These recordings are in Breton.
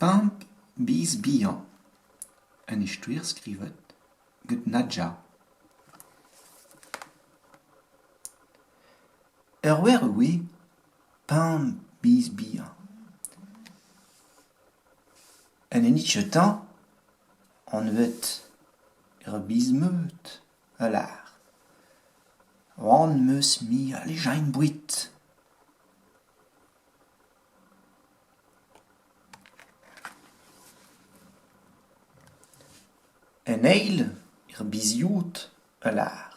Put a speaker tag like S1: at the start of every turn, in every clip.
S1: Pamp bis bihan. Un istuer skrivet get nadja. Wer oui, pamp bis bihan. En enitje tan, on vet bismeut a lar. Wan meus mi a lejañ bouit. En eil biziout a lar.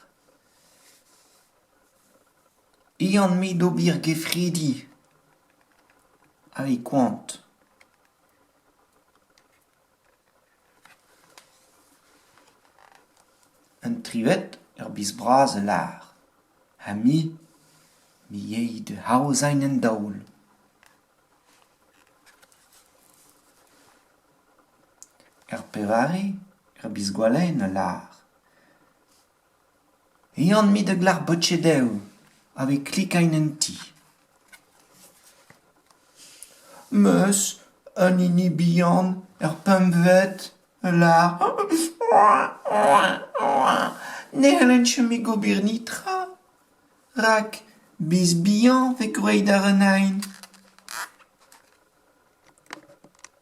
S1: Ian mi d'ober gefredi a kwant. Un trivet bizbraz a lar. Ha mi ei de haozain en daoul. Pevare bizgwalen a lar. Ian mi de glar botchedeu ave klikain en ti. Meus an ini bihan pemvet a lar. Ne halenche mi gobir nitra. Rak bis bihan ve gweit ar an hain.